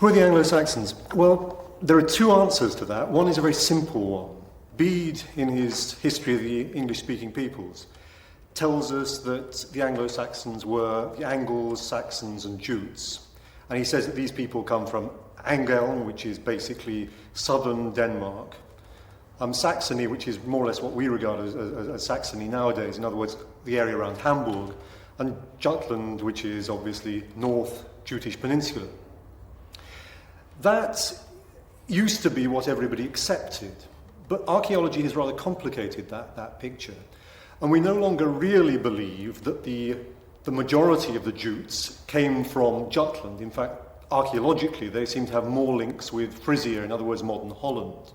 Who are the Anglo-Saxons? Well, there are two answers to that. One is a very simple one. Bede, in his History of the English-speaking peoples, tells us that the Anglo-Saxons were the Angles, Saxons and Jutes. And he says that these people come from Angeln, which is basically southern Denmark, Saxony, which is more or less what we regard as Saxony nowadays, in other words, the area around Hamburg, and Jutland, which is obviously North Jutish Peninsula. That used to be what everybody accepted, but archaeology has rather complicated that picture. And we no longer really believe that the majority of the Jutes came from Jutland. In fact, archaeologically, they seem to have more links with Frisia, in other words, modern Holland.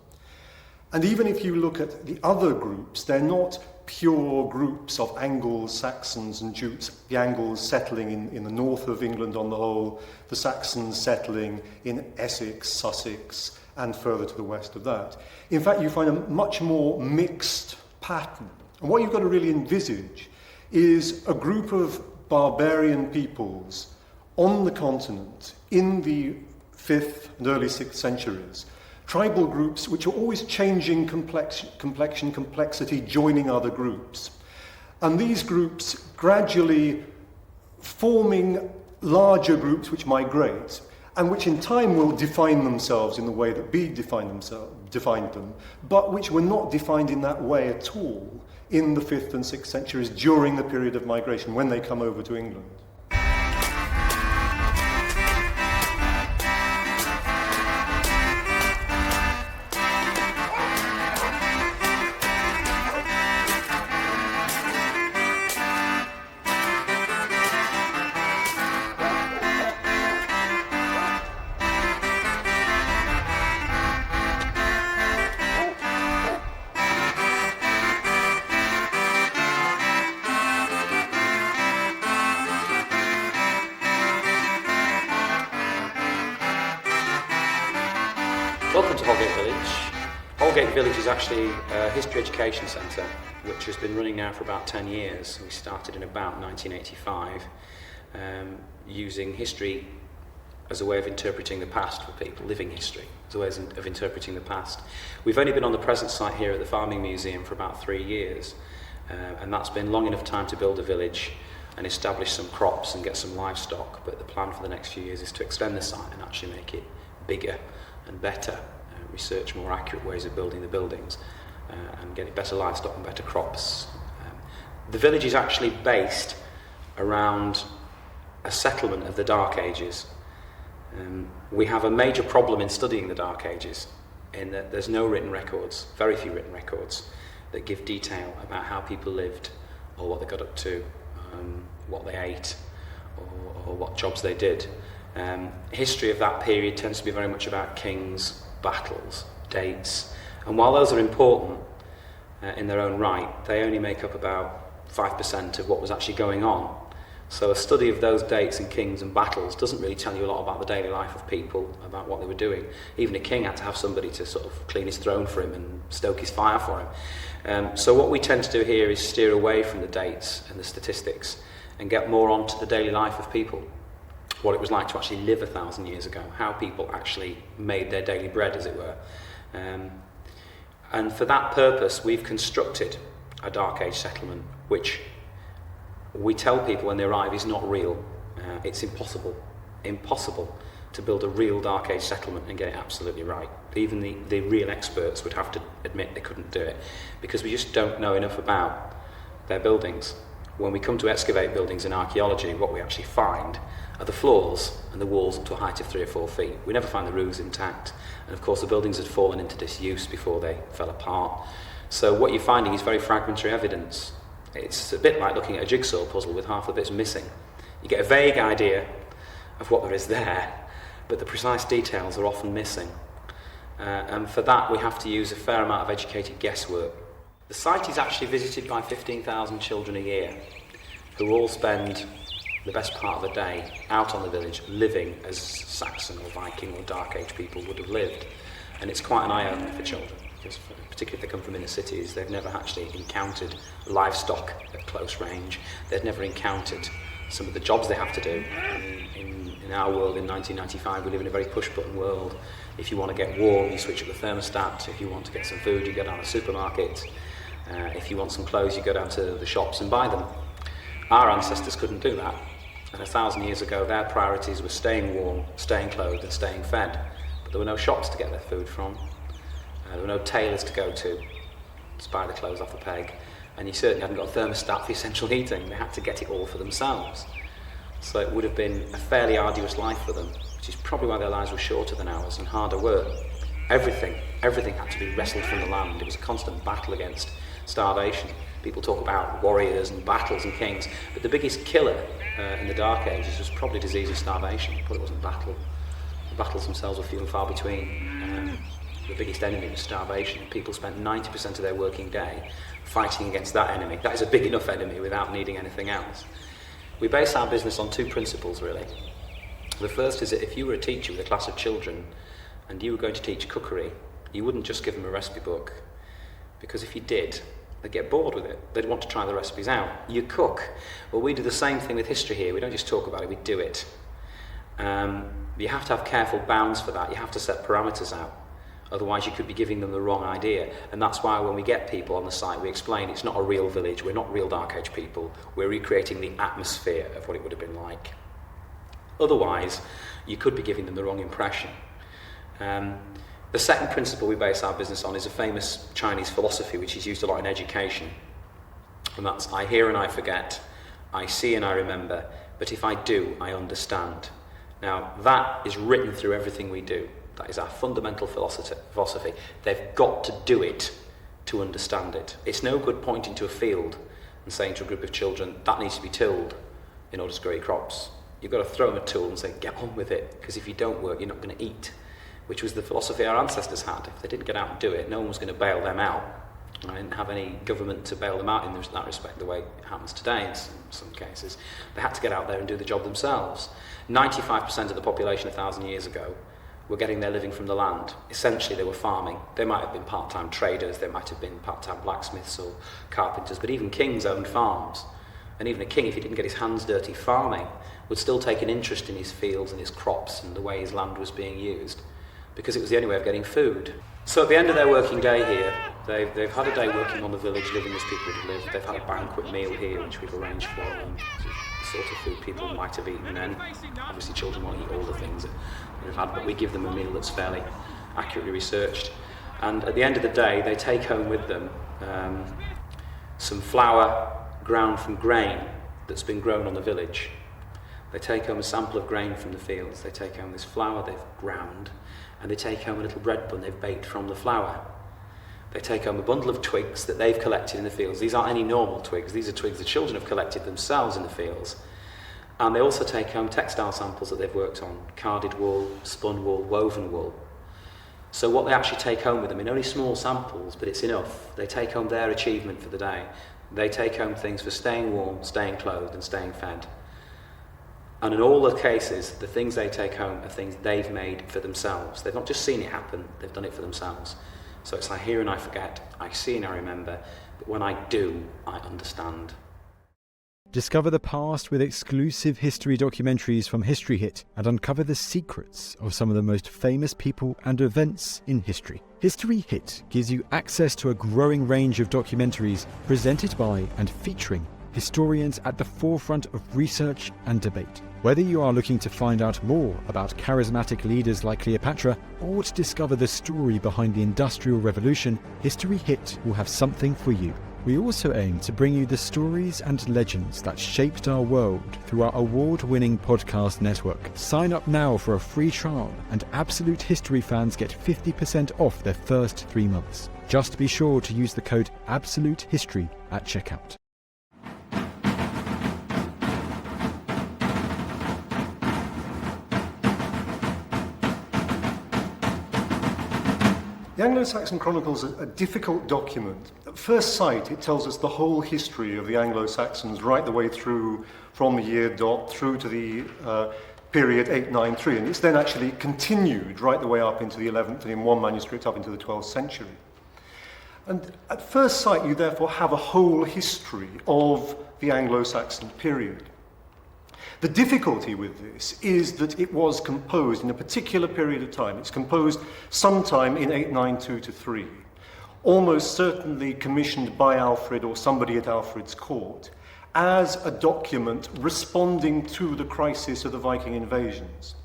And even if you look at the other groups, they're not pure groups of Angles, Saxons and Jutes, the Angles settling in the north of England on the whole, the Saxons settling in Essex, Sussex, and further to the west of that. In fact, you find a much more mixed pattern. And what you've got to really envisage is a group of barbarian peoples on the continent in the 5th and early 6th centuries, tribal groups which are always changing complexion, complexity, joining other groups. And these groups gradually forming larger groups which migrate, and which in time will define themselves in the way that Bede defined them, but which were not defined in that way at all in the 5th and 6th centuries during the period of migration when they come over to England. Welcome to Holgate Village. Holgate Village is actually a history education centre which has been running now for about 10 years. We started in about 1985 using history as a way of interpreting the past for people, living history as a way of interpreting the past. We've only been on the present site here at the Farming Museum for about 3 years, and that's been long enough time to build a village and establish some crops and get some livestock, but the plan for the next few years is to extend the site and actually make it bigger and better, research more accurate ways of building the buildings and getting better livestock and better crops. The village is actually based around a settlement of the Dark Ages. We have a major problem in studying the Dark Ages in that there's no written records, very few written records, that give detail about how people lived or what they got up to, what they ate or what jobs they did. History of that period tends to be very much about kings, battles, dates, and while those are important in their own right, they only make up about 5% of what was actually going on. So a study of those dates and kings and battles doesn't really tell you a lot about the daily life of people, about what they were doing. Even a king had to have somebody to sort of clean his throne for him and stoke his fire for him. So what we tend to do here is steer away from the dates and the statistics and get more onto the daily life of people. What it was like to actually live 1,000 years ago, how people actually made their daily bread, as it were. And for that purpose, we've constructed a Dark Age settlement, which we tell people when they arrive is not real. It's impossible to build a real Dark Age settlement and get it absolutely right. Even the real experts would have to admit they couldn't do it, because we just don't know enough about their buildings. When we come to excavate buildings in archaeology, what we actually find are the floors and the walls up to a height of 3 or 4 feet. We never find the roofs intact, and of course the buildings had fallen into disuse before they fell apart. So what you're finding is very fragmentary evidence. It's a bit like looking at a jigsaw puzzle with half the bits missing. You get a vague idea of what there is there, but the precise details are often missing. And for that we have to use a fair amount of educated guesswork. The site is actually visited by 15,000 children a year, who all spend the best part of the day out on the village, living as Saxon or Viking or Dark Age people would have lived. And it's quite an eye-opener for children, because particularly if they come from inner cities, they've never actually encountered livestock at close range, they've never encountered some of the jobs they have to do. In our world in 1995, we live in a very push-button world. If you want to get warm, you switch up the thermostat. If you want to get some food, you go down to the supermarket. If you want some clothes, you go down to the shops and buy them. Our ancestors couldn't do that. And 1,000 years ago, their priorities were staying warm, staying clothed, and staying fed. But there were no shops to get their food from. There were no tailors to go to buy the clothes off a peg. And you certainly hadn't got a thermostat for essential heating. They had to get it all for themselves. So it would have been a fairly arduous life for them, which is probably why their lives were shorter than ours and harder work. Everything had to be wrestled from the land. It was a constant battle against starvation. People talk about warriors and battles and kings, but the biggest killer in the Dark Ages was probably disease and starvation. Probably wasn't battle. The battles themselves were few and far between. The biggest enemy was starvation. People spent 90% of their working day fighting against that enemy. That is a big enough enemy without needing anything else. We base our business on two principles, really. The first is that if you were a teacher with a class of children and you were going to teach cookery, you wouldn't just give them a recipe book, because if you did, they'd get bored with it. They'd want to try the recipes out. You cook. Well, we do the same thing with history here. We don't just talk about it, we do it. You have to have careful bounds for that. You have to set parameters out. Otherwise, you could be giving them the wrong idea. And that's why when we get people on the site, we explain it's not a real village. We're not real Dark Age people. We're recreating the atmosphere of what it would have been like. Otherwise, you could be giving them the wrong impression. The second principle we base our business on is a famous Chinese philosophy which is used a lot in education. And that's, I hear and I forget, I see and I remember, but if I do, I understand. Now, that is written through everything we do. That is our fundamental philosophy. They've got to do it to understand it. It's no good pointing to a field and saying to a group of children, that needs to be tilled in order to grow your crops. You've got to throw them a tool and say, get on with it, because if you don't work, you're not going to eat, which was the philosophy our ancestors had. If they didn't get out and do it, no one was going to bail them out. I didn't have any government to bail them out in that respect, the way it happens today in some cases. They had to get out there and do the job themselves. 95% of the population 1,000 years ago were getting their living from the land. Essentially, they were farming. They might have been part-time traders, they might have been part-time blacksmiths or carpenters, but even kings owned farms. And even a king, if he didn't get his hands dirty farming, would still take an interest in his fields and his crops and the way his land was being used, because it was the only way of getting food. So at the end of their working day here, they've had a day working on the village, living as people would live. They've had a banquet meal here, which we've arranged for them, the sort of food people might have eaten then. Obviously children won't eat all the things that they've had, but we give them a meal that's fairly accurately researched. And at the end of the day, they take home with them some flour ground from grain that's been grown on the village. They take home a sample of grain from the fields. They take home this flour they've ground, and they take home a little bread bun they've baked from the flour. They take home a bundle of twigs that they've collected in the fields. These aren't any normal twigs. These are twigs the children have collected themselves in the fields. And they also take home textile samples that they've worked on: carded wool, spun wool, woven wool. So what they actually take home with them, in only small samples, but it's enough, they take home their achievement for the day. They take home things for staying warm, staying clothed, and staying fed. And in all the cases, the things they take home are things they've made for themselves. They've not just seen it happen, they've done it for themselves. So it's I hear and I forget, I see and I remember, but when I do, I understand. Discover the past with exclusive history documentaries from History Hit and uncover the secrets of some of the most famous people and events in history. History Hit gives you access to a growing range of documentaries presented by and featuring historians at the forefront of research and debate. Whether you are looking to find out more about charismatic leaders like Cleopatra or to discover the story behind the Industrial Revolution, History Hit will have something for you. We also aim to bring you the stories and legends that shaped our world through our award-winning podcast network. Sign up now for a free trial, and Absolute History fans get 50% off their first 3 months. Just be sure to use the code AbsoluteHistory at checkout. The Anglo-Saxon Chronicles is a difficult document. At first sight, it tells us the whole history of the Anglo-Saxons right the way through from the year dot through to the period 893, and it's then actually continued right the way up into the 11th and in one manuscript up into the 12th century. And at first sight, you therefore have a whole history of the Anglo-Saxon period. The difficulty with this is that it was composed in a particular period of time. It's composed sometime in 892-3, almost certainly commissioned by Alfred or somebody at Alfred's court, as a document responding to the crisis of the Viking invasions.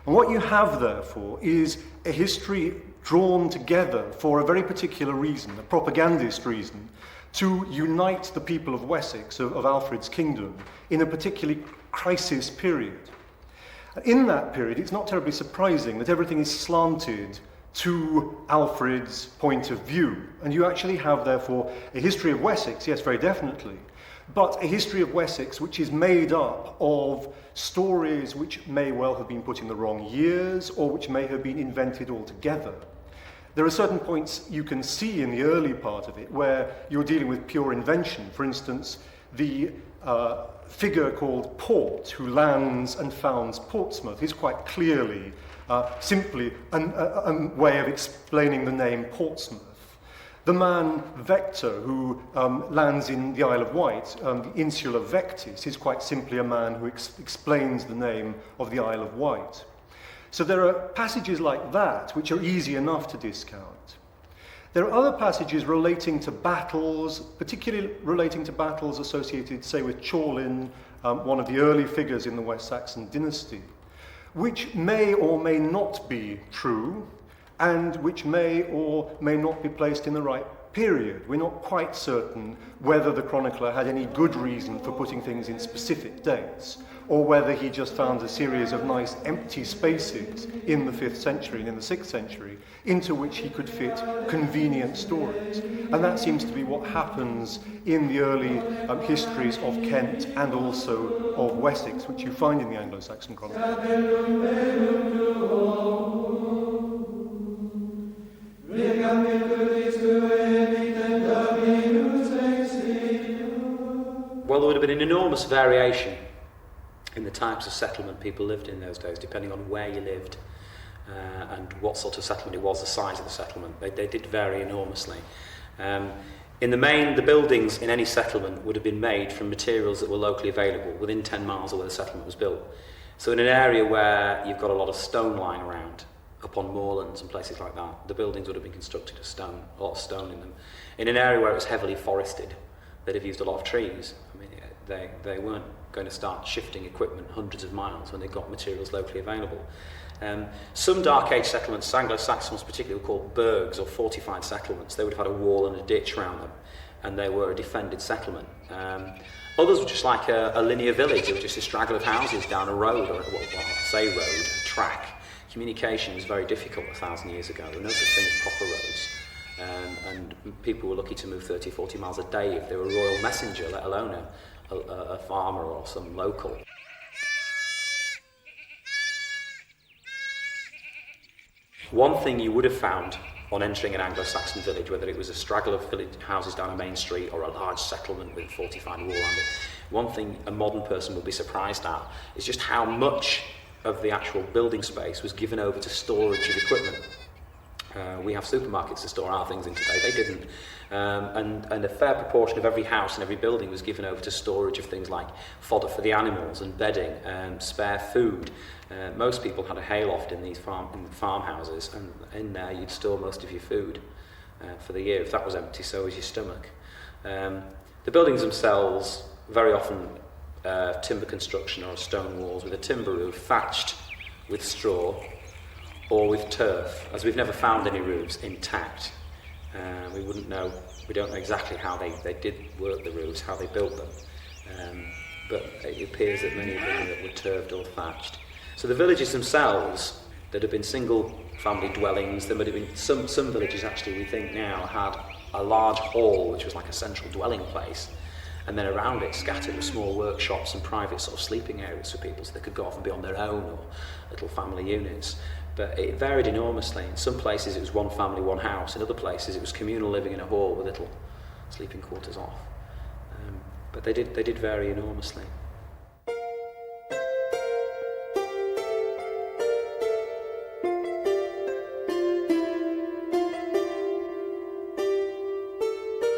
And what you have, therefore, is a history drawn together for a very particular reason, a propagandist reason, to unite the people of Wessex, of Alfred's kingdom, in a particularly crisis period. In that period, it's not terribly surprising that everything is slanted to Alfred's point of view. And you actually have, therefore, a history of Wessex, yes, very definitely, but a history of Wessex which is made up of stories which may well have been put in the wrong years or which may have been invented altogether. There are certain points you can see in the early part of it where you're dealing with pure invention. For instance, the figure called Port, who lands and founds Portsmouth, is quite clearly simply a way of explaining the name Portsmouth. The man Vector, who lands in the Isle of Wight, the Insula Vectis, is quite simply a man who explains the name of the Isle of Wight. So there are passages like that which are easy enough to discount. There are other passages relating to battles, particularly relating to battles associated, say, with Chorlin, one of the early figures in the West Saxon dynasty, which may or may not be true, and which may or may not be placed in the right period. We're not quite certain whether the chronicler had any good reason for putting things in specific dates, or whether he just found a series of nice empty spaces in the 5th century and in the 6th century into which he could fit convenient stories. And that seems to be what happens in the early histories of Kent and also of Wessex, which you find in the Anglo-Saxon Chronicles. Well, there would have been an enormous variation in the types of settlement people lived in those days, depending on where you lived and what sort of settlement it was, the size of the settlement. They did vary enormously. In the main, the buildings in any settlement would have been made from materials that were locally available within 10 miles of where the settlement was built. So in an area where you've got a lot of stone lying around, up on moorlands and places like that, the buildings would have been constructed of stone, a lot of stone in them. In an area where it was heavily forested, they'd have used a lot of trees. I mean, they weren't going to start shifting equipment hundreds of miles when they got materials locally available. Some Dark Age settlements, Anglo-Saxons particularly, were called burgs or fortified settlements. They would have had a wall and a ditch around them, and they were a defended settlement. Others were just like a linear village. They were just a straggle of houses down a road, or a track. Communication was very difficult 1,000 years ago. There were no such thing as proper roads. And people were lucky to move 30, 40 miles a day if they were a royal messenger, let alone a farmer or some local. One thing you would have found on entering an Anglo-Saxon village, whether it was a straggle of village houses down a main street or a large settlement with a fortified wall around it, one thing a modern person would be surprised at is just how much of the actual building space was given over to storage of equipment. We have supermarkets to store our things in today. They didn't. And a fair proportion of every house and every building was given over to storage of things like fodder for the animals and bedding, spare food. Most people had a hayloft in these farmhouses, and in there you'd store most of your food for the year. If that was empty, so was your stomach. The buildings themselves, very often timber construction or stone walls with a timber roof thatched with straw or with turf, as we've never found any roofs intact. We don't know exactly how they did work the roofs, how they built them, but it appears that many of them were turfed or thatched. So the villages themselves, that have been single family dwellings, there might have been some villages actually we think now had a large hall which was like a central dwelling place, and then around it scattered were small workshops and private sort of sleeping areas for people so they could go off and be on their own, or little family units. But it varied enormously. In some places it was one family, one house. In other places it was communal living in a hall with little sleeping quarters off. But they did vary enormously.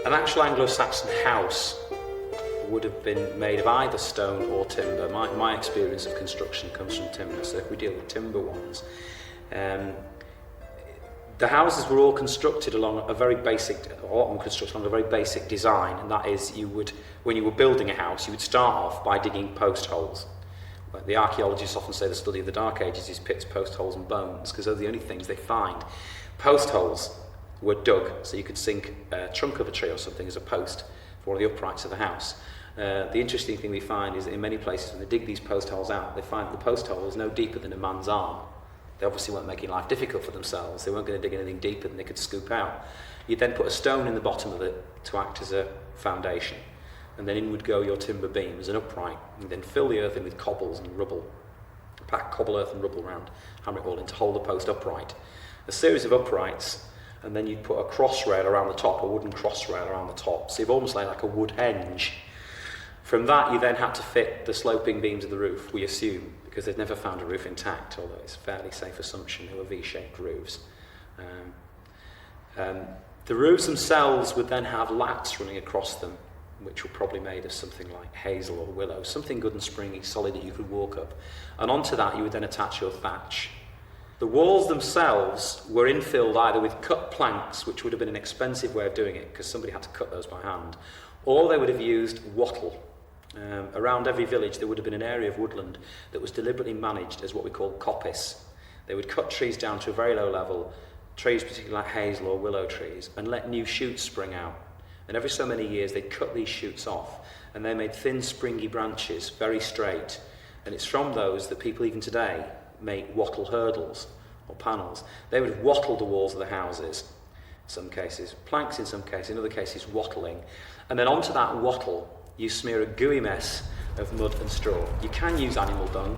An actual Anglo-Saxon house would have been made of either stone or timber. My experience of construction comes from timber, so if we deal with timber ones, the houses were all constructed along a very basic, a lot of them constructed along a very basic design, and that is when you were building a house, you would start off by digging post holes. The archaeologists often say the study of the Dark Ages is pits, post holes and bones, because those are the only things they find. Post holes were dug, so you could sink a trunk of a tree or something as a post for one of the uprights of the house. The interesting thing we find is that in many places when they dig these post holes out, they find that the post hole is no deeper than a man's arm. They obviously weren't making life difficult for themselves. They weren't going to dig anything deeper than they could scoop out. You'd then put a stone in the bottom of it to act as a foundation. And then in would go your timber beam as an upright. And then fill the earth in with cobbles and rubble. Pack cobble, earth and rubble around, hammer it all in to hold the post upright. A series of uprights, and then you'd put a cross rail around the top, a wooden cross rail around the top. So you've almost like a wood henge. From that, you then had to fit the sloping beams of the roof, we assume, because they'd never found a roof intact, although it's a fairly safe assumption they were V-shaped roofs. The roofs themselves would then have lats running across them, which were probably made of something like hazel or willow, something good and springy, solid that you could walk up. And onto that you would then attach your thatch. The walls themselves were infilled either with cut planks, which would have been an expensive way of doing it, because somebody had to cut those by hand, or they would have used wattle. Around every village there would have been an area of woodland that was deliberately managed as what we call coppice. They would cut trees down to a very low level, trees particularly like hazel or willow trees, and let new shoots spring out. And every so many years they'd cut these shoots off, and they made thin springy branches, very straight. And it's from those that people even today make wattle hurdles or panels. They would wattle the walls of the houses, in some cases, planks in some cases, in other cases wattling. And then onto that wattle you smear a gooey mess of mud and straw. You can use animal dung.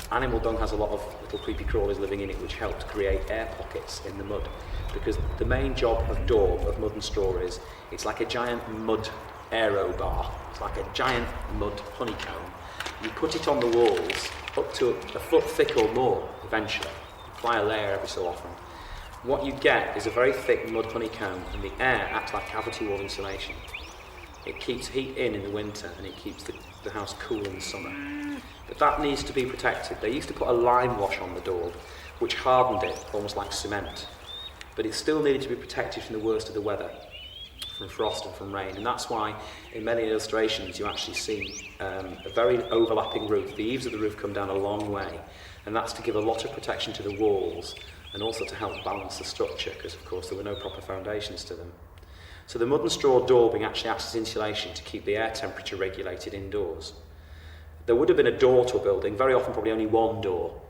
Animal dung has a lot of little creepy crawlies living in it which help to create air pockets in the mud, because the main job of daub, of mud and straw, is it's like a giant mud aero bar. It's like a giant mud honeycomb. You put it on the walls up to a foot thick or more eventually. Apply a layer every so often. What you get is a very thick mud honeycomb, and the air acts like cavity wall insulation. It keeps heat in the winter, and it keeps the house cool in the summer. But that needs to be protected. They used to put a lime wash on the daub, which hardened it almost like cement. But it still needed to be protected from the worst of the weather, from frost and from rain. And that's why in many illustrations you actually see a very overlapping roof. The eaves of the roof come down a long way, and that's to give a lot of protection to the walls and also to help balance the structure, because of course there were no proper foundations to them. So the mud and straw daubing actually acts as insulation to keep the air temperature regulated indoors. There would have been a door to a building, very often probably only one door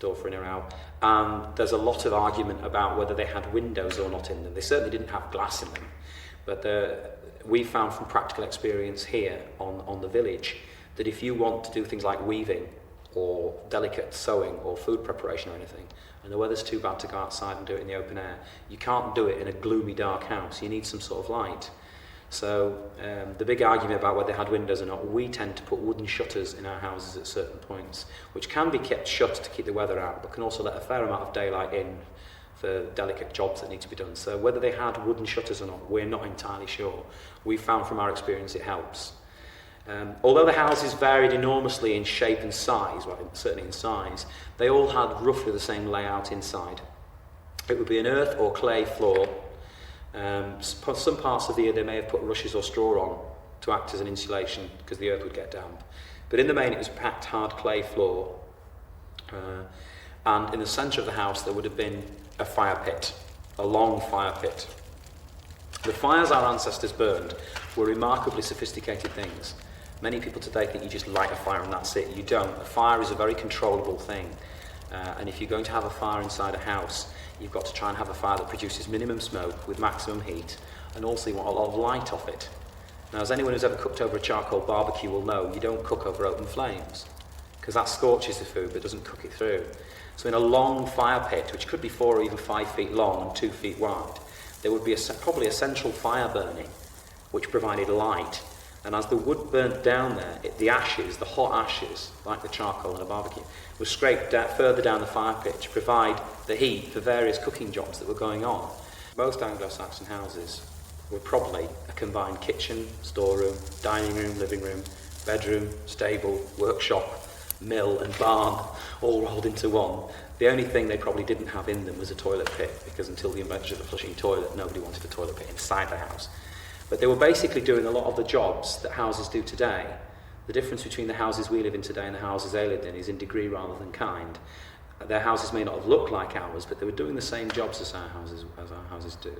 for in or out, and there's a lot of argument about whether they had windows or not in them. They certainly didn't have glass in them, but we found from practical experience here on the village that if you want to do things like weaving or delicate sewing or food preparation or anything, and the weather's too bad to go outside and do it in the open air, you can't do it in a gloomy, dark house. You need some sort of light. So the big argument about whether they had windows or not, we tend to put wooden shutters in our houses at certain points, which can be kept shut to keep the weather out, but can also let a fair amount of daylight in for delicate jobs that need to be done. So whether they had wooden shutters or not, we're not entirely sure. We found from our experience it helps. Although the houses varied enormously in shape and size, well, certainly in size, they all had roughly the same layout inside. It would be an earth or clay floor. Some parts of the year they may have put rushes or straw on to act as an insulation because the earth would get damp. But in the main it was packed hard clay floor. And in the centre of the house there would have been a fire pit, a long fire pit. The fires our ancestors burned were remarkably sophisticated things. Many people today think you just light a fire and that's it. You don't. A fire is a very controllable thing. And if you're going to have a fire inside a house, you've got to try and have a fire that produces minimum smoke with maximum heat, and also you want a lot of light off it. Now, as anyone who's ever cooked over a charcoal barbecue will know, you don't cook over open flames, because that scorches the food but doesn't cook it through. So in a long fire pit, which could be 4 or even 5 feet long and 2 feet wide, there would be probably a central fire burning, which provided light. And as the wood burnt down there, the ashes, the hot ashes, like the charcoal in a barbecue, were scraped further down the fire pit to provide the heat for various cooking jobs that were going on. Most Anglo-Saxon houses were probably a combined kitchen, storeroom, dining room, living room, bedroom, stable, workshop, mill and barn, all rolled into one. The only thing they probably didn't have in them was a toilet pit, because until the invention of the flushing toilet, nobody wanted a toilet pit inside the house. But they were basically doing a lot of the jobs that houses do today. The difference between the houses we live in today and the houses they lived in is in degree rather than kind. Their houses may not have looked like ours, but they were doing the same jobs as our houses do.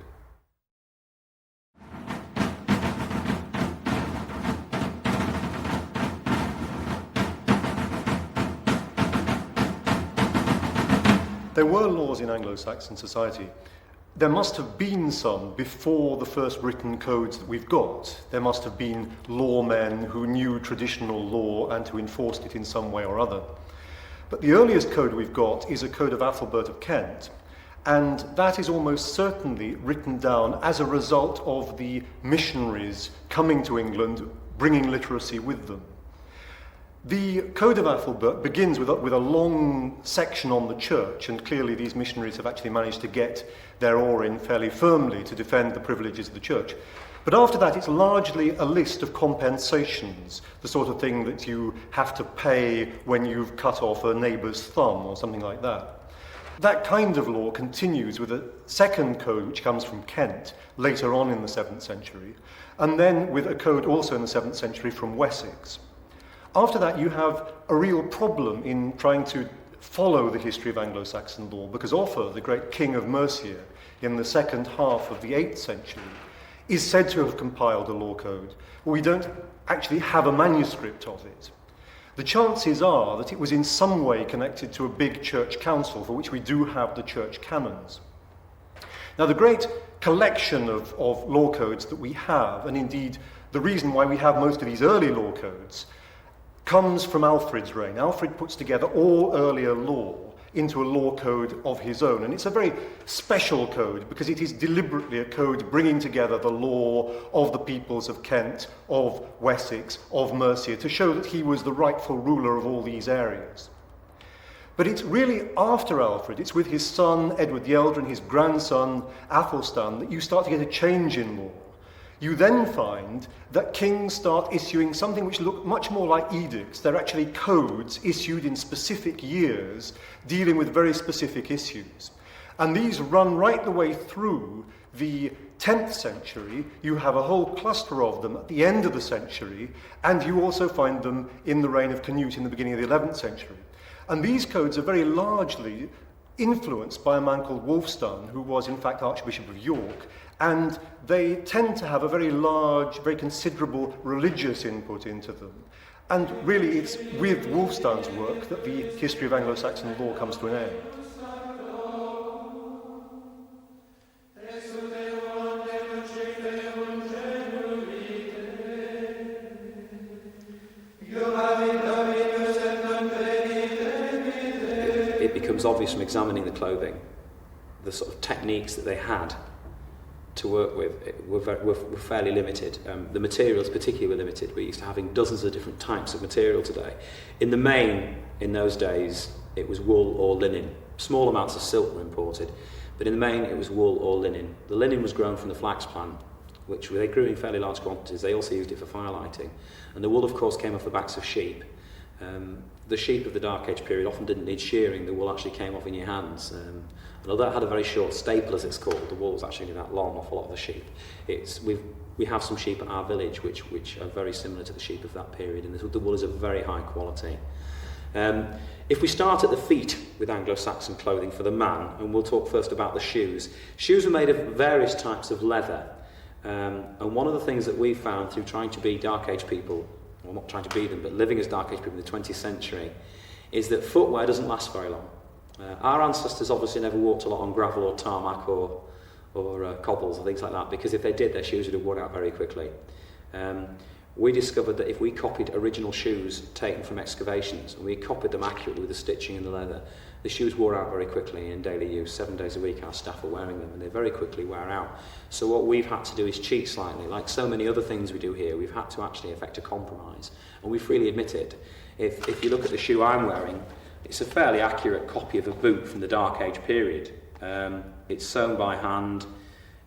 There were laws in Anglo-Saxon society. There must have been some before the first written codes that we've got. There must have been lawmen who knew traditional law and who enforced it in some way or other. But the earliest code we've got is a code of Athelbert of Kent, and that is almost certainly written down as a result of the missionaries coming to England, bringing literacy with them. The Code of Athelbert begins with a long section on the church, and clearly these missionaries have actually managed to get their oar in fairly firmly to defend the privileges of the church. But after that, it's largely a list of compensations, the sort of thing that you have to pay when you've cut off a neighbour's thumb or something like that. That kind of law continues with a second code which comes from Kent later on in the 7th century, and then with a code also in the 7th century from Wessex. After that, you have a real problem in trying to follow the history of Anglo-Saxon law, because Offa, the great king of Mercia, in the second half of the 8th century, is said to have compiled a law code. We don't actually have a manuscript of it. The chances are that it was in some way connected to a big church council, for which we do have the church canons. Now, the great collection of law codes that we have, and indeed the reason why we have most of these early law codes, comes from Alfred's reign. Alfred puts together all earlier law into a law code of his own, and it's a very special code because it is deliberately a code bringing together the law of the peoples of Kent, of Wessex, of Mercia, to show that he was the rightful ruler of all these areas. But it's really after Alfred, it's with his son Edward the Elder and his grandson Athelstan that you start to get a change in law. You then find that kings start issuing something which look much more like edicts. They're actually codes issued in specific years dealing with very specific issues. And these run right the way through the 10th century. You have a whole cluster of them at the end of the century, and you also find them in the reign of Canute in the beginning of the 11th century. And these codes are very largely influenced by a man called Wulfstan, who was in fact Archbishop of York, and they tend to have a very large, very considerable religious input into them. And really it's with Wulfstan's work that the history of Anglo-Saxon law comes to an end. It becomes obvious from examining the clothing, the sort of techniques that they had to work with were fairly limited. The materials particularly were limited. We're used to having dozens of different types of material today. In the main, in those days, it was wool or linen. Small amounts of silk were imported, but in the main it was wool or linen. The linen was grown from the flax plant, which they grew in fairly large quantities. They also used it for firelighting. And the wool, of course, came off the backs of sheep. The sheep of the Dark Age period often didn't need shearing. The wool actually came off in your hands. And although it had a very short staple, as it's called, the wool was actually that long off a lot of the sheep. We have some sheep at our village which are very similar to the sheep of that period, and the wool is of very high quality. If we start at the feet with Anglo-Saxon clothing for the man, and we'll talk first about the shoes. Shoes were made of various types of leather, and one of the things that we found through trying to be Dark Age people, well, not trying to be them, but living as Dark Age people in the 20th century, is that footwear doesn't last very long. Our ancestors obviously never walked a lot on gravel or tarmac or cobbles or things like that, because if they did, their shoes would have worn out very quickly. We discovered that if we copied original shoes taken from excavations, and we copied them accurately with the stitching and the leather, the shoes wore out very quickly in daily use. 7 days a week our staff are wearing them, and they very quickly wear out. So what we've had to do is cheat slightly. Like so many other things we do here, we've had to actually effect a compromise, and we freely admit it. If you look at the shoe I'm wearing, it's a fairly accurate copy of a boot from the Dark Age period. It's sewn by hand.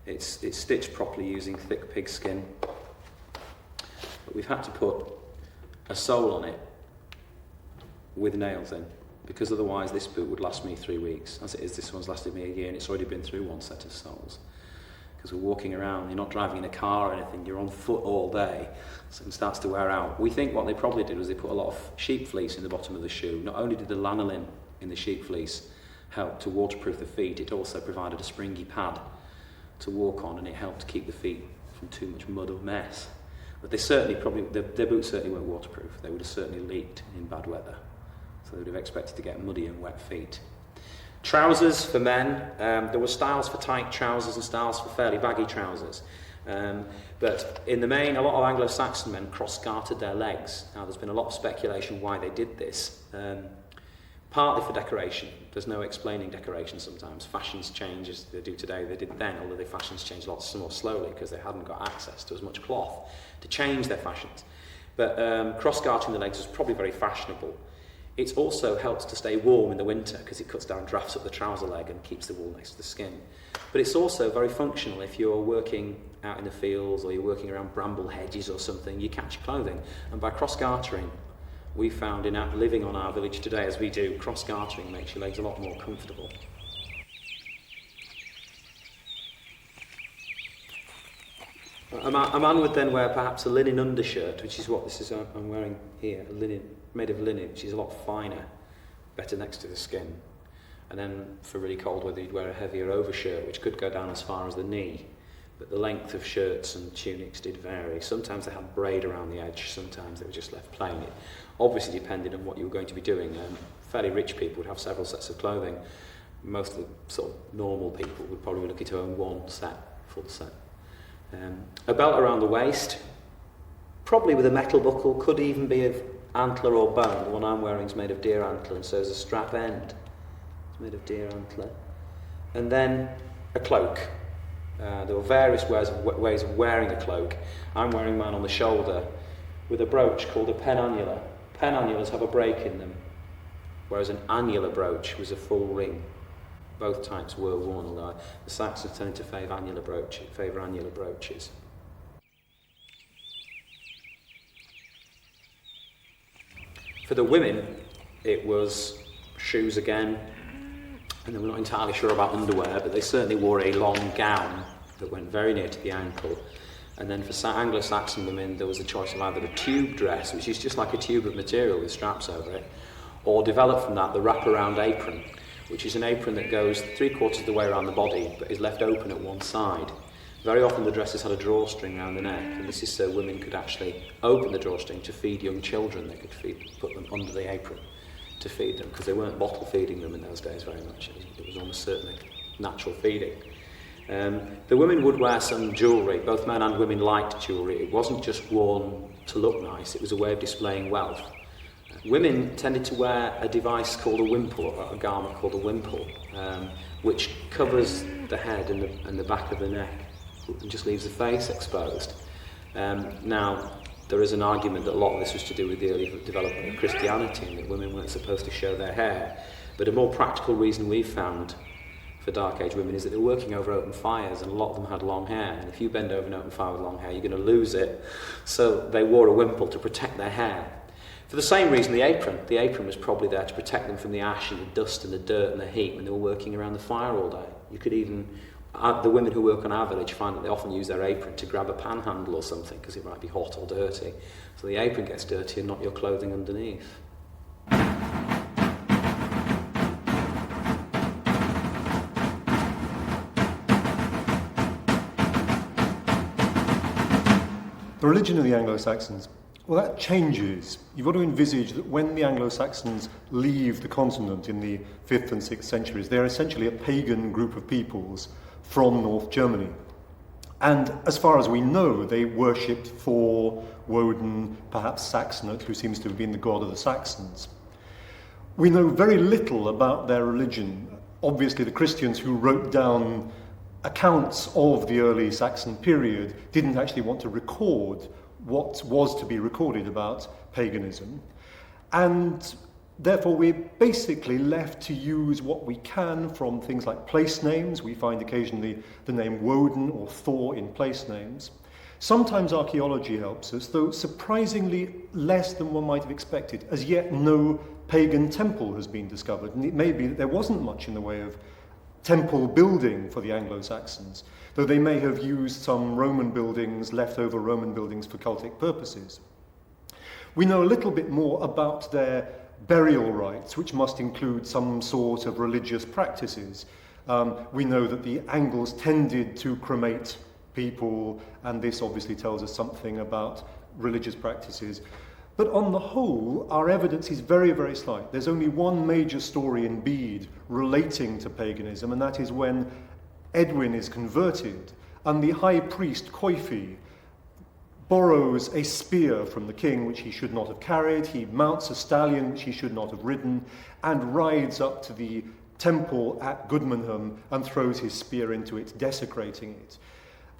It's stitched properly using thick pig skin. But we've had to put a sole on it with nails in, because otherwise this boot would last me 3 weeks. As it is, this one's lasted me a year, and it's already been through one set of soles. Because we're walking around, you're not driving in a car or anything, you're on foot all day, so it starts to wear out. We think what they probably did was they put a lot of sheep fleece in the bottom of the shoe. Not only did the lanolin in the sheep fleece help to waterproof the feet, it also provided a springy pad to walk on, and it helped to keep the feet from too much mud or mess. But they certainly their boots certainly weren't waterproof. They would have certainly leaked in bad weather. So they would have expected to get muddy and wet feet. Trousers for men, there were styles for tight trousers and styles for fairly baggy trousers. But in the main, a lot of Anglo-Saxon men cross-gartered their legs. Now, there's been a lot of speculation why they did this. Partly for decoration. There's no explaining decoration sometimes. Fashions change as they do today, they did then, although the fashions changed a lot more slowly because they hadn't got access to as much cloth to change their fashions. But cross-gartering the legs was probably very fashionable. It also helps to stay warm in the winter because it cuts down drafts up the trouser leg and keeps the wool next to the skin. But it's also very functional if you're working out in the fields or you're working around bramble hedges or something, you catch your clothing. And by cross-gartering, we found in living on our village today as we do, cross-gartering makes your legs a lot more comfortable. A man would then wear perhaps a linen undershirt, which is what this is I'm wearing here, a linen, made of linen, which is a lot finer, better next to the skin. And then for really cold weather, you'd wear a heavier overshirt, which could go down as far as the knee. But the length of shirts and tunics did vary. Sometimes they had braid around the edge, sometimes they were just left plain. It obviously depended on what you were going to be doing. Fairly rich people would have several sets of clothing. Most of the sort of normal people would probably be looking to own one set, full set. A belt around the waist, probably with a metal buckle, could even be of antler or bone. The one I'm wearing is made of deer antler, and so is a strap end. It's made of deer antler. And then a cloak. There were various ways of wearing a cloak. I'm wearing mine on the shoulder with a brooch called a penannular. Penannulars have a break in them, whereas an annular brooch was a full ring. Both types were worn, although the Saxons tended to favour annular brooches. For the women, it was shoes again, and we're not entirely sure about underwear, but they certainly wore a long gown that went very near to the ankle. And then for Anglo-Saxon women, there was a choice of either a tube dress, which is just like a tube of material with straps over it, or developed from that the wraparound apron, which is an apron that goes 3/4 of the way around the body, but is left open at one side. Very often the dresses had a drawstring around the neck, and this is so women could actually open the drawstring to feed young children. They could put them under the apron to feed them, because they weren't bottle feeding them in those days very much. It was almost certainly natural feeding. The women would wear some jewellery. Both men and women liked jewellery. It wasn't just worn to look nice, it was a way of displaying wealth. Women tended to wear a device called a wimple, or a garment called a wimple, which covers the head and the back of the neck and just leaves the face exposed. Now, there is an argument that a lot of this was to do with the early development of Christianity and that women weren't supposed to show their hair. But a more practical reason we've found for Dark Age women is that they're working over open fires, and a lot of them had long hair. And if you bend over an open fire with long hair, you're going to lose it. So they wore a wimple to protect their hair. For the same reason, the apron was probably there to protect them from the ash and the dust and the dirt and the heat when they were working around the fire all day. You could even, the women who work on our village find that they often use their apron to grab a panhandle or something because it might be hot or dirty. So the apron gets dirty and not your clothing underneath. The religion of the Anglo-Saxons, well, that changes. You've got to envisage that when the Anglo-Saxons leave the continent in the 5th and 6th centuries, they're essentially a pagan group of peoples from North Germany. And as far as we know, they worshipped Thor, Woden, perhaps Saxonot, who seems to have been the god of the Saxons. We know very little about their religion. Obviously, the Christians who wrote down accounts of the early Saxon period didn't actually want to record what was to be recorded about paganism. And Therefore, we're basically left to use what we can from things like place names. We find occasionally the name Woden or Thor in place names. Sometimes archaeology helps us, though surprisingly less than one might have expected. As yet, no pagan temple has been discovered, and it may be that there wasn't much in the way of temple building for the Anglo-Saxons, though they may have used some Roman buildings, leftover Roman buildings for cultic purposes. We know a little bit more about their burial rites, which must include some sort of religious practices. We know that the Angles tended to cremate people, and this obviously tells us something about religious practices. But on the whole, our evidence is very, very slight. There's only one major story in Bede relating to paganism, and that is when Edwin is converted, and the high priest Coifi borrows a spear from the king which he should not have carried. He mounts a stallion which he should not have ridden, and rides up to the temple at Goodmanham and throws his spear into it, desecrating it.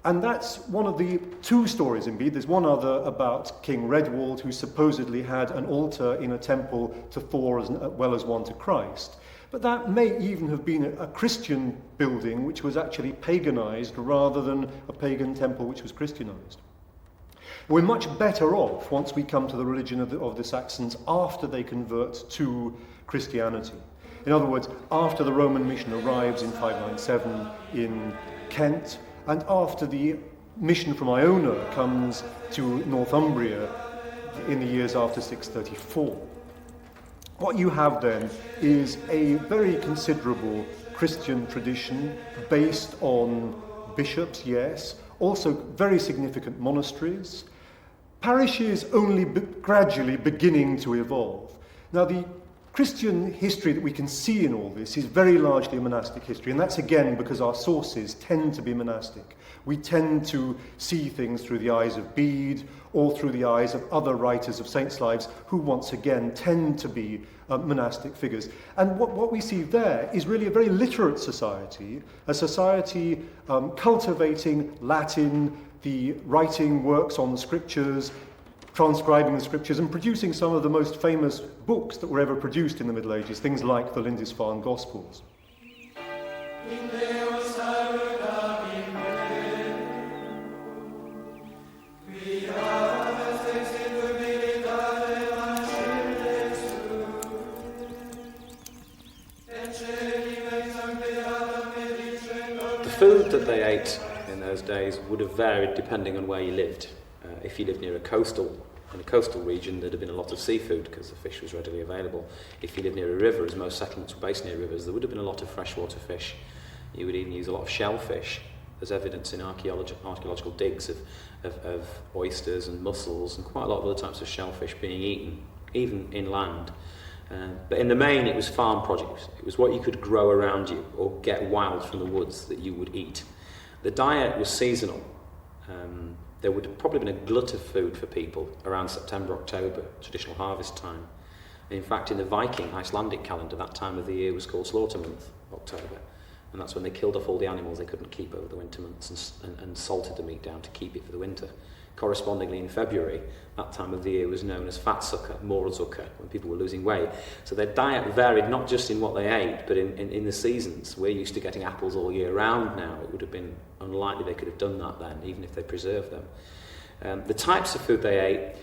And that's one of the two stories in Bede. There's one other about King Redwald, who supposedly had an altar in a temple to Thor as well as one to Christ. But that may even have been a Christian building which was actually paganized rather than a pagan temple which was Christianized. We're much better off once we come to the religion of the Saxons after they convert to Christianity. In other words, after the Roman mission arrives in 597 in Kent, and after the mission from Iona comes to Northumbria in the years after 634. What you have then is a very considerable Christian tradition based on bishops, yes, also very significant monasteries, parishes only gradually beginning to evolve. Now, the Christian history that we can see in all this is very largely a monastic history, and that's again because our sources tend to be monastic. We tend to see things through the eyes of Bede or through the eyes of other writers of saints' lives who once again tend to be monastic figures. And what we see there is really a very literate society, a society cultivating Latin, the writing works on the scriptures, transcribing the scriptures, and producing some of the most famous books that were ever produced in the Middle Ages, things like the Lindisfarne Gospels. The food that they ate in those days would have varied depending on where you lived. If you lived near in a coastal region, there'd have been a lot of seafood because the fish was readily available. If you lived near a river, as most settlements were based near rivers, there would have been a lot of freshwater fish. You would even use a lot of shellfish. There's evidence in archaeological digs of oysters and mussels and quite a lot of other types of shellfish being eaten, even inland. But in the main, it was farm produce. It was what you could grow around you or get wild from the woods that you would eat. The diet was seasonal. There would have probably been a glut of food for people around September, October, traditional harvest time. And in fact, in the Viking Icelandic calendar, that time of the year was called slaughter month, October. And that's when they killed off all the animals they couldn't keep over the winter months and salted the meat down to keep it for the winter. Correspondingly, in February, that time of the year was known as fatsucker, morzucker, when people were losing weight. So their diet varied not just in what they ate, but in the seasons. We're used to getting apples all year round now. It would have been unlikely they could have done that then, even if they preserved them. The types of food they ate,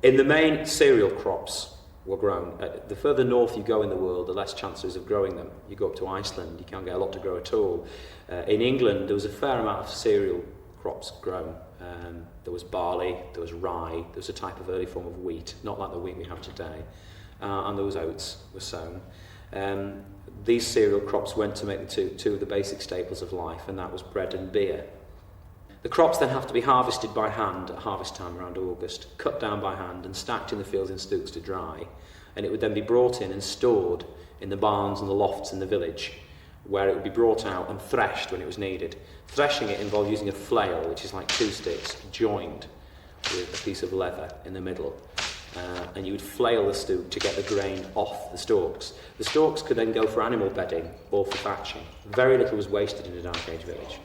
in the main, cereal crops were grown. The further north you go in the world, the less chances of growing them. You go up to Iceland, you can't get a lot to grow at all. In England, there was a fair amount of cereal crops grown. There was barley, there was rye, there was a type of early form of wheat, not like the wheat we have today, and there was oats were sown. These cereal crops went to make two of the basic staples of life, and that was bread and beer. The crops then have to be harvested by hand at harvest time around August, cut down by hand and stacked in the fields in stooks to dry, and it would then be brought in and stored in the barns and the lofts in the village, where it would be brought out and threshed when it was needed. Threshing it involved using a flail, which is like two sticks, joined with a piece of leather in the middle. And you would flail the stook to get the grain off the stalks. The stalks could then go for animal bedding or for thatching. Very little was wasted in a Dark Age village.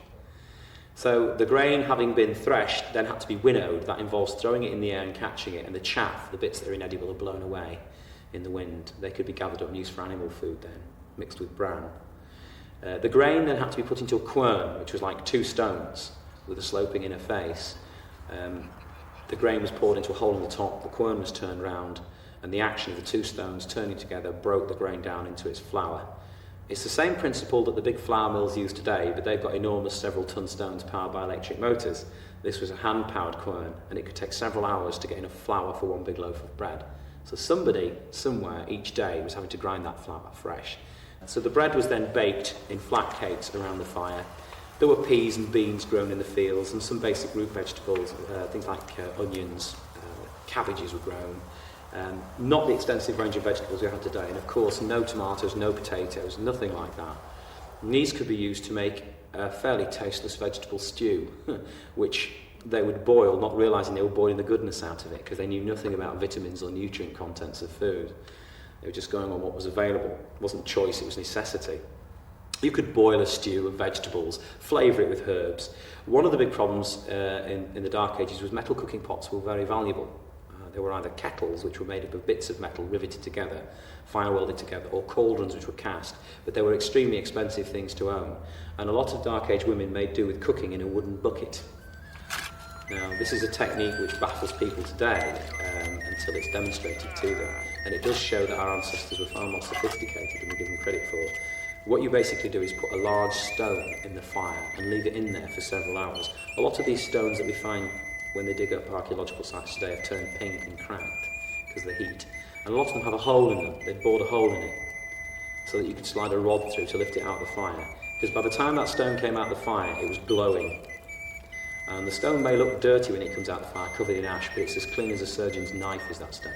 So the grain, having been threshed, then had to be winnowed. That involves throwing it in the air and catching it, and the chaff, the bits that are inedible, are blown away. in the wind. They could be gathered up and used for animal food then, mixed with bran. The grain then had to be put into a quern, which was like 2 stones with a sloping inner face. The grain was poured into a hole in the top, the quern was turned round, and the action of the 2 stones turning together broke the grain down into its flour. It's the same principle that the big flour mills use today, but they've got enormous several-ton stones powered by electric motors. This was a hand-powered quern, and it could take several hours to get enough flour for 1 big loaf of bread. So somebody, somewhere, each day was having to grind that flour fresh. So the bread was then baked in flat cakes around the fire. There were peas and beans grown in the fields, and some basic root vegetables, things like onions, cabbages were grown. Not the extensive range of vegetables we have today, and of course no tomatoes, no potatoes, nothing like that. And these could be used to make a fairly tasteless vegetable stew, which they would boil, not realising they were boiling the goodness out of it, because they knew nothing about vitamins or nutrient contents of food. They were just going on what was available. It wasn't choice, it was necessity. You could boil a stew of vegetables, flavour it with herbs. One of the big problems in the Dark Ages was metal cooking pots were very valuable. They were either kettles, which were made up of bits of metal riveted together, fire welded together, or cauldrons, which were cast, but they were extremely expensive things to own. And a lot of Dark Age women made do with cooking in a wooden bucket. Now, this is a technique which baffles people today until it's demonstrated to them. And it does show that our ancestors were far more sophisticated than we give them credit for. What you basically do is put a large stone in the fire and leave it in there for several hours. A lot of these stones that we find when they dig up archaeological sites today have turned pink and cracked because of the heat. And a lot of them have a hole in them. They'd bored a hole in it so that you could slide a rod through to lift it out of the fire. Because by the time that stone came out of the fire, it was glowing. And the stone may look dirty when it comes out of the fire, covered in ash, but it's as clean as a surgeon's knife is that stone.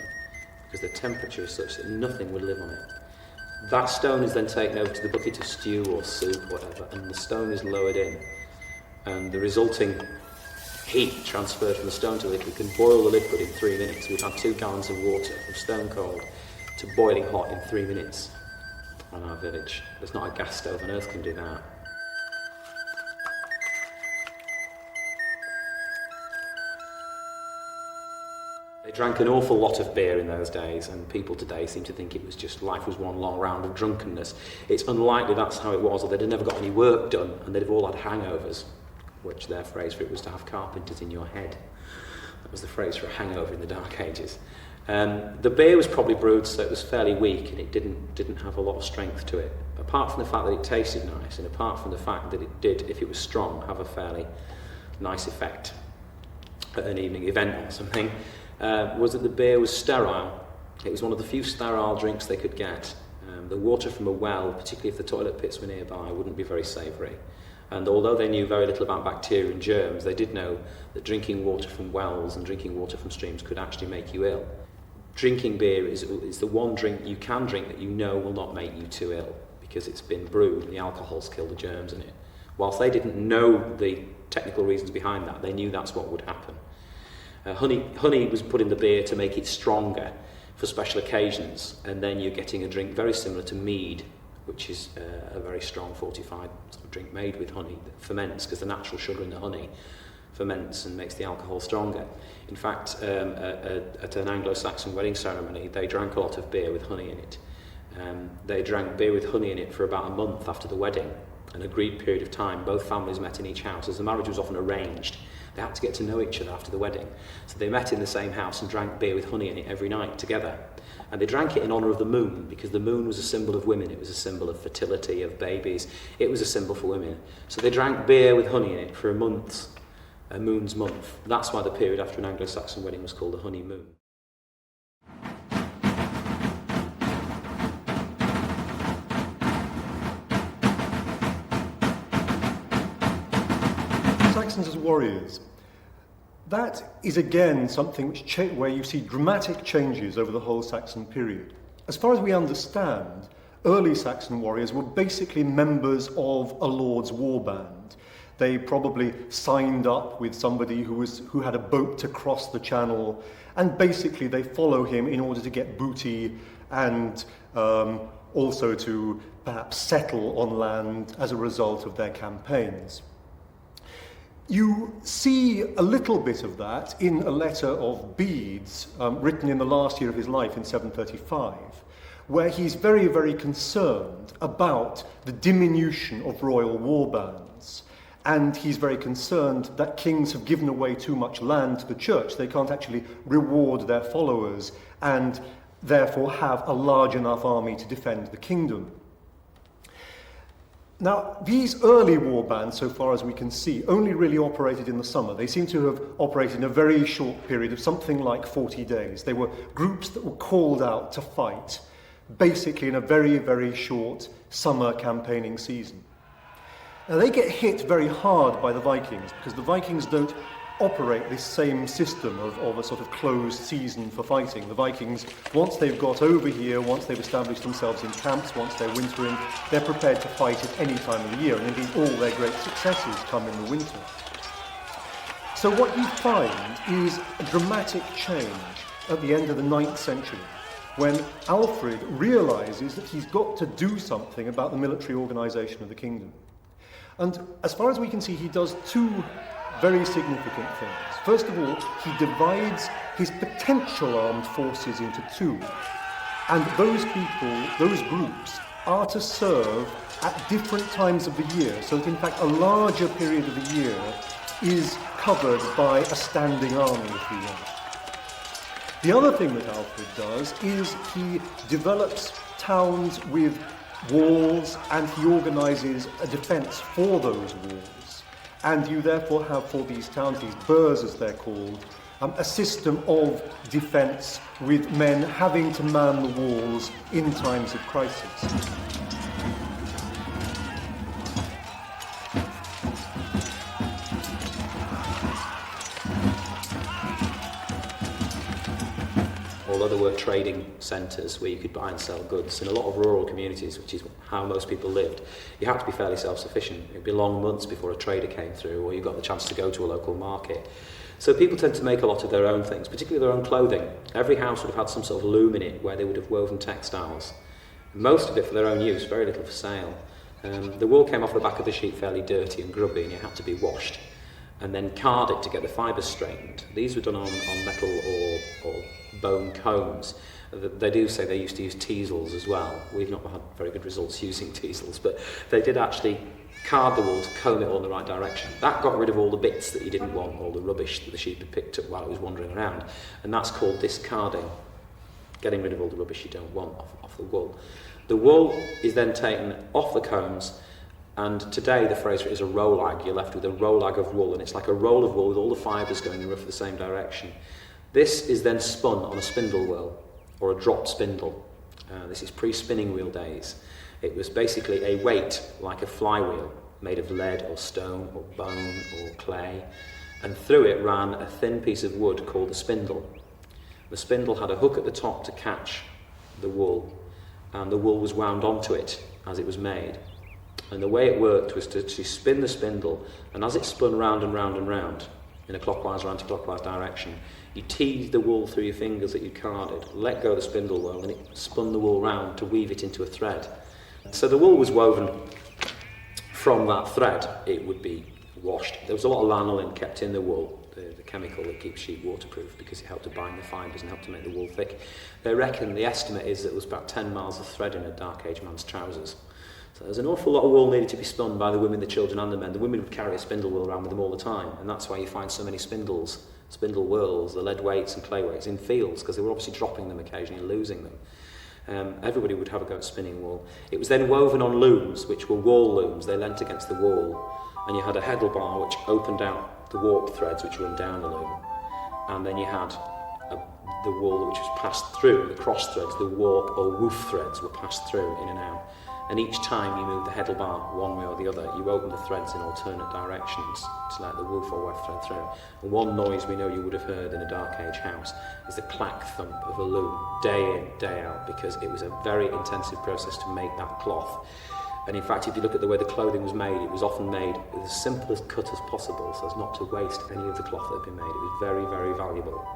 Because the temperature is such that nothing would live on it. That stone is then taken over to the bucket of stew or soup, whatever, and the stone is lowered in. And the resulting heat transferred from the stone to the liquid can boil the liquid in 3 minutes. We've had 2 gallons of water from stone cold to boiling hot in 3 minutes on our village. There's not a gas stove on earth can do that. They drank an awful lot of beer in those days, and people today seem to think it was just life was one long round of drunkenness. It's unlikely that's how it was, or they'd have never got any work done, and they'd have all had hangovers, which their phrase for it was to have carpenters in your head. That was the phrase for a hangover in the Dark Ages. The beer was probably brewed so it was fairly weak, and it didn't have a lot of strength to it. Apart from the fact that it tasted nice, and apart from the fact that it did, if it was strong, have a fairly nice effect at an evening event or something, was that the beer was sterile. It was one of the few sterile drinks they could get. The water from a well, particularly if the toilet pits were nearby, wouldn't be very savoury. And although they knew very little about bacteria and germs, they did know that drinking water from wells and drinking water from streams could actually make you ill. Drinking beer is the one drink you can drink that you know will not make you too ill, because it's been brewed and the alcohol's killed the germs in it. Whilst they didn't know the technical reasons behind that, they knew that's what would happen. Honey was put in the beer to make it stronger for special occasions, and then you're getting a drink very similar to mead, which is a very strong fortified sort of drink made with honey that ferments, because the natural sugar in the honey ferments and makes the alcohol stronger. In fact, at an Anglo-Saxon wedding ceremony, they drank a lot of beer with honey in it. They drank beer with honey in it for about a month after the wedding, an agreed period of time. Both families met in each house, as the marriage was often arranged. They had to get to know each other after the wedding. So they met in the same house and drank beer with honey in it every night together. And they drank it in honour of the moon, because the moon was a symbol of women. It was a symbol of fertility, of babies. It was a symbol for women. So they drank beer with honey in it for a month, a moon's month. That's why the period after an Anglo-Saxon wedding was called the honeymoon. Saxons as warriors. That is again something where you see dramatic changes over the whole Saxon period. As far as we understand, early Saxon warriors were basically members of a lord's warband. They probably signed up with somebody who had a boat to cross the channel, and basically they follow him in order to get booty and also to perhaps settle on land as a result of their campaigns. You see a little bit of that in a letter of Bede's, written in the last year of his life in 735, where he's very, very concerned about the diminution of royal warbands. And he's very concerned that kings have given away too much land to the church. They can't actually reward their followers and therefore have a large enough army to defend the kingdom. Now, these early warbands, so far as we can see, only really operated in the summer. They seem to have operated in a very short period of something like 40 days. They were groups that were called out to fight, basically in a very, very short summer campaigning season. Now, they get hit very hard by the Vikings, because the Vikings don't operate this same system of a sort of closed season for fighting. The Vikings, once they've got over here, once they've established themselves in camps, once they're wintering, they're prepared to fight at any time of the year, and indeed all their great successes come in the winter. So what you find is a dramatic change at the end of the 9th century, when Alfred realises that he's got to do something about the military organisation of the kingdom. And as far as we can see, he does two very significant things. First of all, he divides his potential armed forces into two. And those people, those groups, are to serve at different times of the year, so that in fact a larger period of the year is covered by a standing army, if you will. The other thing that Alfred does is he develops towns with walls, and he organises a defence for those walls. And you therefore have for these towns, these burhs as they're called, a system of defence with men having to man the walls in times of crisis. Although there were trading centres where you could buy and sell goods, in a lot of rural communities, which is how most people lived, you had to be fairly self-sufficient. It'd be long months before a trader came through, or you got the chance to go to a local market. So people tend to make a lot of their own things, particularly their own clothing. Every house would have had some sort of loom in it where they would have woven textiles. Most of it for their own use, very little for sale. The wool came off the back of the sheep fairly dirty and grubby, and it had to be washed and then carded to get the fibres straightened. These were done on metal or bone combs. They do say they used to use teasels as well. We've not had very good results using teasels, but they did actually card the wool to comb it all in the right direction. That got rid of all the bits that you didn't want, all the rubbish that the sheep had picked up while it was wandering around, and that's called discarding, getting rid of all the rubbish you don't want off the wool. The wool is then taken off the combs, and today the phrase for it is a rollag. You're left with a rollag of wool, and it's like a roll of wool with all the fibres going in roughly the same direction. This is then spun on a spindle wheel, or a drop spindle. This is pre-spinning wheel days. It was basically a weight like a flywheel, made of lead or stone or bone or clay, and through it ran a thin piece of wood called a spindle. The spindle had a hook at the top to catch the wool, and the wool was wound onto it as it was made. And the way it worked was to spin the spindle, and as it spun round and round and round in a clockwise or anti-clockwise direction, you teased the wool through your fingers that you carded, let go of the spindle wheel, and it spun the wool round to weave it into a thread. So the wool was woven from that thread. It would be washed. There was a lot of lanolin kept in the wool, the chemical that keeps sheep waterproof, because it helped to bind the fibres and helped to make the wool thick. They reckon, the estimate is that there was about 10 miles of thread in a Dark Age man's trousers. So there's an awful lot of wool needed to be spun by the women, the children and the men. The women would carry a spindle wheel around with them all the time, and that's why you find so many spindles, spindle whorls, the lead weights and clay weights in fields, because they were obviously dropping them occasionally and losing them. Everybody would have a go at spinning wool. It was then woven on looms, which were wall looms. They leant against the wall, and you had a heddle bar which opened out the warp threads which run down the loom, and then you had the wool which was passed through, the cross threads, the warp or woof threads were passed through in and out. And each time you moved the heddle bar one way or the other, you opened the threads in alternate directions to let the woof or weft thread through. And one noise we know you would have heard in a Dark Age house is the clack thump of a loom, day in, day out, because it was a very intensive process to make that cloth. And in fact, if you look at the way the clothing was made, it was often made with as simple a cut as possible, so as not to waste any of the cloth that had been made. It was very, very valuable.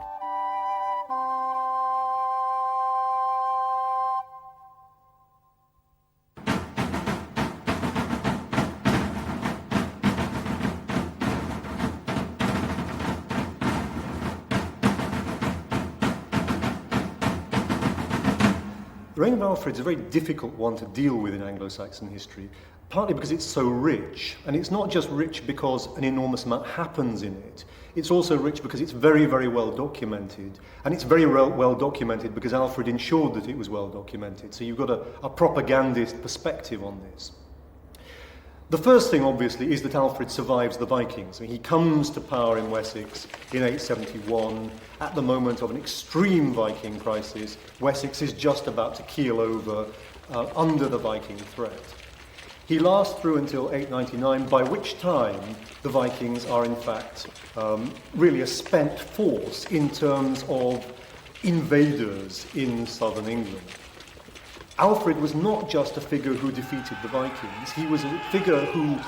The reign of Alfred is a very difficult one to deal with in Anglo-Saxon history, partly because it's so rich, and it's not just rich because an enormous amount happens in it. It's also rich because it's very, very well documented, and it's very well documented because Alfred ensured that it was well documented. So you've got a propagandist perspective on this. The first thing, obviously, is that Alfred survives the Vikings. I mean, he comes to power in Wessex in 871 at the moment of an extreme Viking crisis. Wessex is just about to keel over under the Viking threat. He lasts through until 899, by which time the Vikings are, in fact, really a spent force in terms of invaders in southern England. Alfred was not just a figure who defeated the Vikings, he was a figure who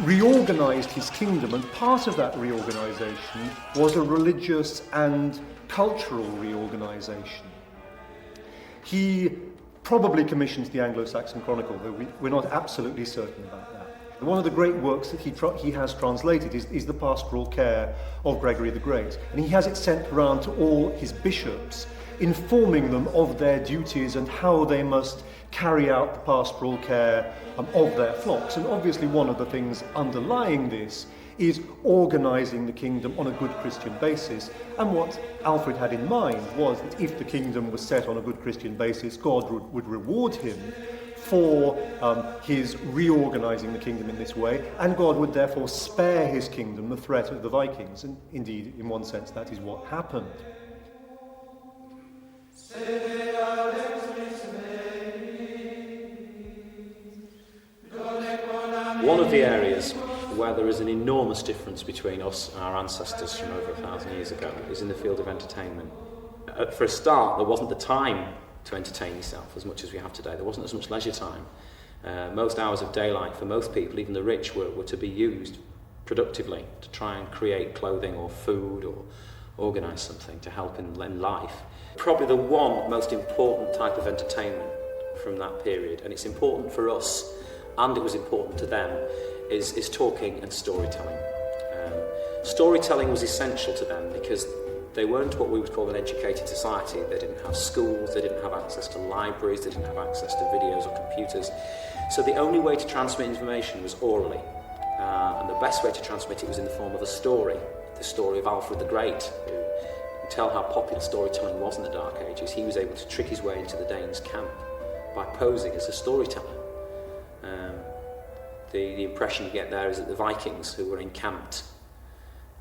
reorganized his kingdom, and part of that reorganization was a religious and cultural reorganization. He probably commissions the Anglo-Saxon Chronicle, though we're not absolutely certain about that. And one of the great works that he has translated is the Pastoral Care of Gregory the Great, and he has it sent around to all his bishops, informing them of their duties and how they must carry out the pastoral care of their flocks. And obviously one of the things underlying this is organising the kingdom on a good Christian basis. And what Alfred had in mind was that if the kingdom was set on a good Christian basis, God would reward him for his reorganising the kingdom in this way, and God would therefore spare his kingdom the threat of the Vikings. And indeed, in one sense, that is what happened. One of the areas where there is an enormous difference between us and our ancestors from over 1,000 years ago is in the field of entertainment. For a start, there wasn't the time to entertain yourself as much as we have today. There wasn't as much leisure time. Most hours of daylight for most people, even the rich, were to be used productively to try and create clothing or food or organise something to help in life. Probably the one most important type of entertainment from that period, and it's important for us and it was important to them, is talking and storytelling. Storytelling was essential to them because they weren't what we would call an educated society. They didn't have schools, they didn't have access to libraries, they didn't have access to videos or computers. So the only way to transmit information was orally. And the best way to transmit it was in the form of a story, the story of Alfred the Great, who tell how popular storytelling was in the Dark Ages. He was able to trick his way into the Danes' camp by posing as a storyteller. The impression you get there is that the Vikings who were encamped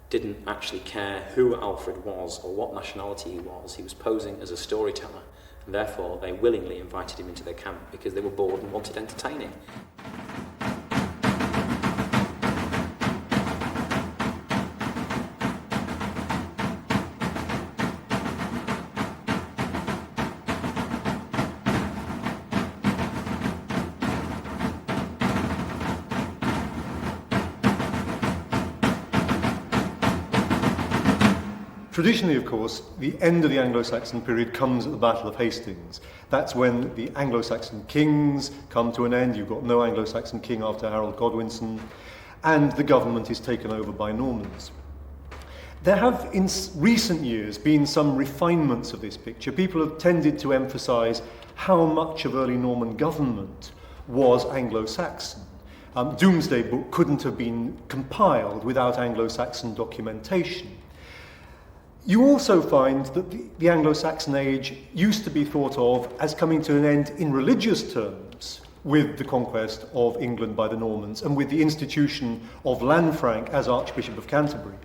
didn't actually care who Alfred was or what nationality he was. He was posing as a storyteller, and therefore they willingly invited him into their camp because they were bored and wanted entertaining. Traditionally, of course, the end of the Anglo-Saxon period comes at the Battle of Hastings. That's when the Anglo-Saxon kings come to an end. You've got no Anglo-Saxon king after Harold Godwinson, and the government is taken over by Normans. There have, in recent years, been some refinements of this picture. People have tended to emphasise how much of early Norman government was Anglo-Saxon. Domesday Book couldn't have been compiled without Anglo-Saxon documentation. You also find that the Anglo-Saxon age used to be thought of as coming to an end in religious terms with the conquest of England by the Normans and with the institution of Lanfranc as Archbishop of Canterbury.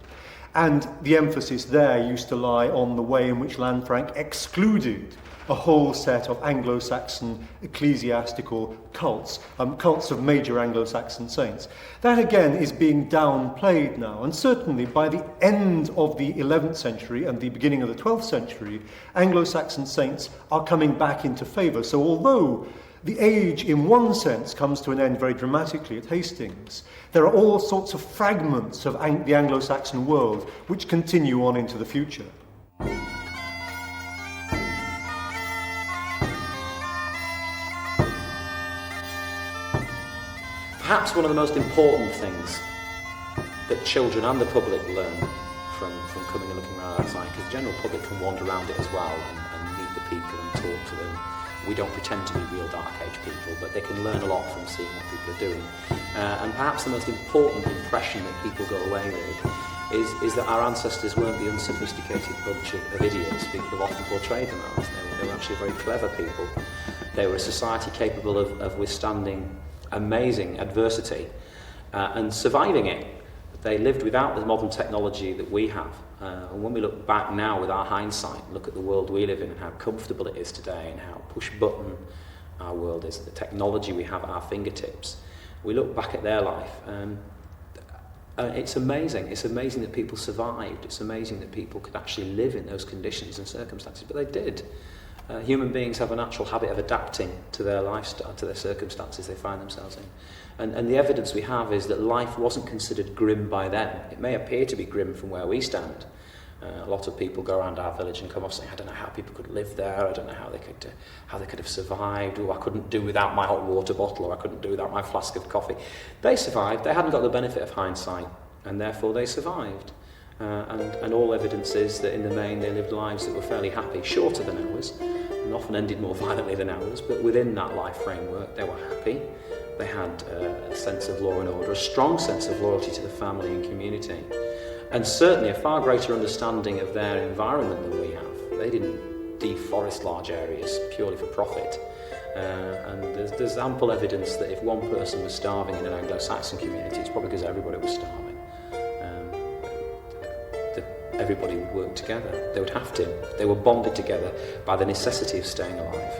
And the emphasis there used to lie on the way in which Lanfranc excluded a whole set of Anglo-Saxon ecclesiastical cults, cults of major Anglo-Saxon saints. That again is being downplayed now, and certainly by the end of the 11th century and the beginning of the 12th century, Anglo-Saxon saints are coming back into favour. So although the age in one sense comes to an end very dramatically at Hastings, there are all sorts of fragments of the Anglo-Saxon world which continue on into the future. Perhaps one of the most important things that children and the public learn from coming and looking around outside, because the general public can wander around it as well and meet the people and talk to them. We don't pretend to be real Dark Age people, but they can learn a lot from seeing what people are doing. And perhaps the most important impression that people go away with is that our ancestors weren't the unsophisticated bunch of idiots people have often portrayed them as. They were actually very clever people. They were a society capable of withstanding amazing adversity and surviving it. They lived without the modern technology that we have. And when we look back now with our hindsight, look at the world we live in and how comfortable it is today and how push-button our world is, the technology we have at our fingertips, we look back at their life and it's amazing. It's amazing that people survived. It's amazing that people could actually live in those conditions and circumstances, but they did. Human beings have a natural habit of adapting to their lifestyle, to their circumstances they find themselves in. And the evidence we have is that life wasn't considered grim by them. It may appear to be grim from where we stand. A lot of people go around our village and come off saying, I don't know how people could live there, I don't know how they could have survived, or I couldn't do without my hot water bottle, or I couldn't do without my flask of coffee. They survived, they hadn't got the benefit of hindsight, and therefore they survived. And all evidence is that in the main they lived lives that were fairly happy, shorter than ours, and often ended more violently than ours, but within that life framework they were happy. They had a sense of law and order, a strong sense of loyalty to the family and community, and certainly a far greater understanding of their environment than we have. They didn't deforest large areas purely for profit. And there's ample evidence that if one person was starving in an Anglo-Saxon community, it's probably because everybody was starving. Everybody would work together. They would have to. They were bonded together by the necessity of staying alive.